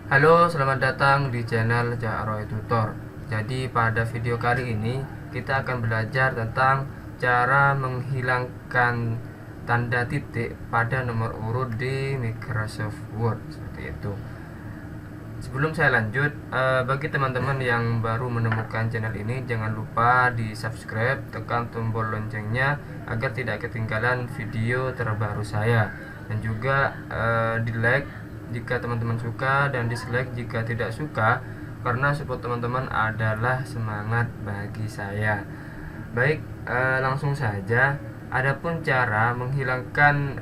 Halo, selamat datang di channel Cak Roy Tutor. Jadi pada video kali ini kita akan belajar tentang cara menghilangkan tanda titik pada nomor urut di Microsoft Word seperti itu. Sebelum saya lanjut, bagi teman-teman yang baru menemukan channel ini, jangan lupa di subscribe, tekan tombol loncengnya agar tidak ketinggalan video terbaru saya, dan juga di like jika teman-teman suka dan dislike jika tidak suka, karena support teman-teman adalah semangat bagi saya. Baik, langsung saja. Adapun cara menghilangkan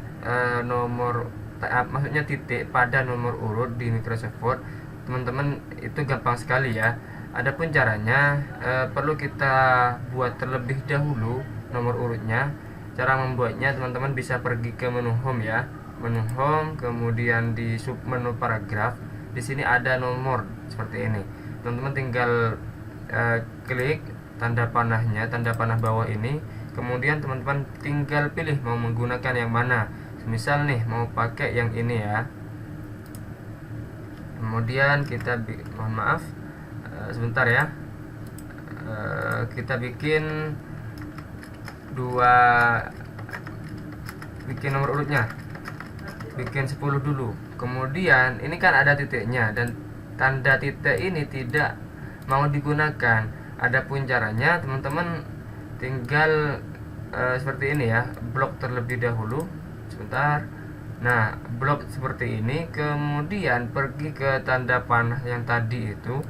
maksudnya titik pada nomor urut di Microsoft Word, teman-teman, itu gampang sekali ya. Adapun caranya, perlu kita buat terlebih dahulu nomor urutnya. Cara membuatnya, teman-teman bisa pergi ke menu home ya, menu home, kemudian di sub menu paragraf. Di sini ada nomor seperti ini. Teman-teman tinggal klik tanda panahnya, tanda panah bawah ini. Kemudian teman-teman tinggal pilih mau menggunakan yang mana. Misal nih mau pakai yang ini ya. Kemudian kita mohon maaf, sebentar ya. Kita bikin nomor urutnya, bikin 10 dulu. Kemudian ini kan ada titiknya, dan tanda titik ini tidak mau digunakan. Adapun caranya, teman-teman tinggal seperti ini ya, blok terlebih dahulu sebentar. Nah, blok seperti ini, kemudian pergi ke tanda panah yang tadi itu,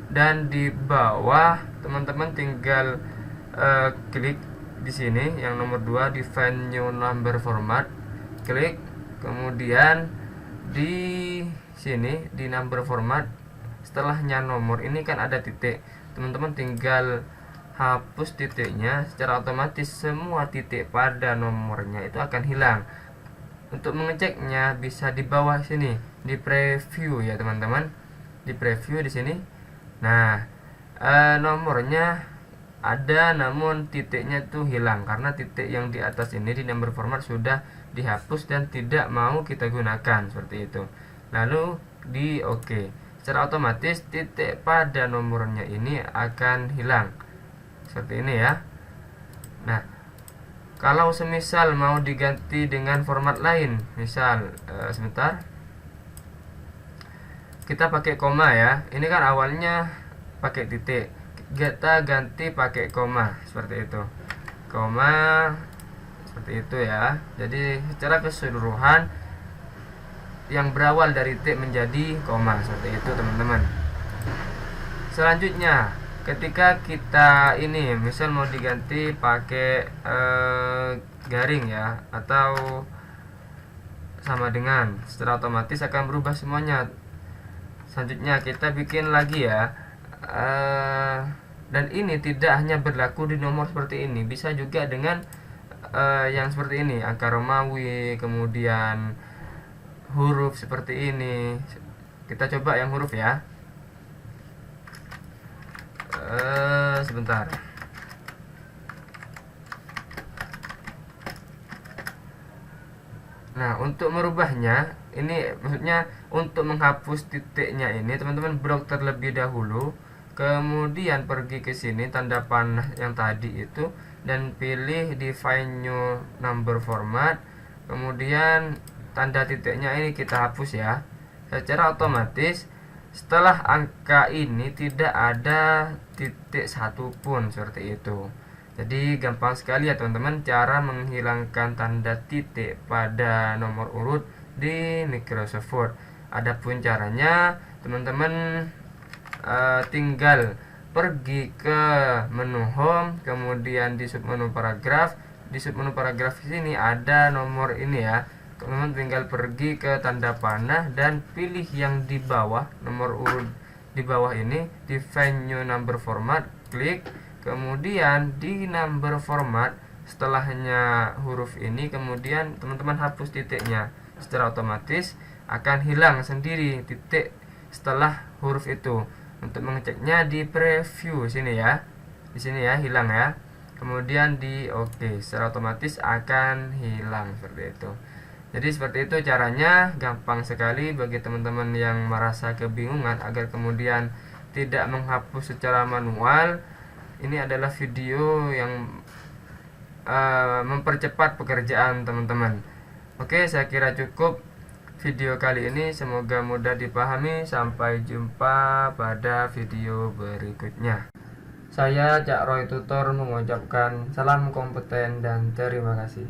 dan di bawah teman-teman tinggal klik di sini yang nomor 2, define new number format, klik. Kemudian di sini di number format, setelahnya nomor ini kan ada titik, teman-teman tinggal hapus titiknya. Secara otomatis semua titik pada nomornya itu akan hilang. Untuk mengeceknya bisa di bawah sini, di preview ya teman-teman, di preview di sini. Nah, nomornya ada namun titiknya tuh hilang karena titik yang di atas ini di number format sudah dihapus dan tidak mau kita gunakan seperti itu. Lalu di OK, secara otomatis titik pada nomornya ini akan hilang seperti ini ya. Nah, kalau semisal mau diganti dengan format lain, misal sebentar, kita pakai koma ya. Ini kan awalnya pakai titik, kita ganti pakai koma seperti itu, koma seperti itu ya. Jadi secara keseluruhan yang berawal dari titik menjadi koma seperti itu teman-teman. Selanjutnya, ketika kita ini misal mau diganti pakai garing ya, atau sama dengan, secara otomatis akan berubah semuanya. Selanjutnya kita bikin lagi ya, dan ini tidak hanya berlaku di nomor seperti ini, bisa juga dengan yang seperti ini, angka Romawi, kemudian huruf seperti ini. Kita coba yang huruf ya. Sebentar. Nah, untuk merubahnya, ini maksudnya untuk menghapus titiknya ini, teman-teman blok terlebih dahulu, kemudian pergi ke sini tanda panah yang tadi itu, dan pilih define new number format. Kemudian tanda titiknya ini kita hapus ya. Secara otomatis setelah angka ini tidak ada titik satupun seperti itu. Jadi gampang sekali ya teman-teman cara menghilangkan tanda titik pada nomor urut di Microsoft Word. Adapun caranya, teman-teman tinggal pergi ke menu home, kemudian di submenu paragraf. Di submenu paragraf sini ada nomor ini ya. Teman-teman tinggal pergi ke tanda panah dan pilih yang di bawah, nomor urut di bawah ini, define new number format, klik. Kemudian di number format setelahnya huruf ini, kemudian teman-teman hapus titiknya. Secara otomatis akan hilang sendiri titik setelah huruf itu. Untuk mengeceknya di preview sini ya, di sini ya, hilang ya. Kemudian di OK, secara otomatis akan hilang seperti itu. Jadi seperti itu caranya, gampang sekali bagi teman-teman yang merasa kebingungan agar kemudian tidak menghapus secara manual. Ini adalah video yang mempercepat pekerjaan teman-teman. Oke, saya kira cukup video kali ini, semoga mudah dipahami. Sampai jumpa pada video berikutnya. Saya Cak Roy Tutor mengucapkan salam kompeten dan terima kasih.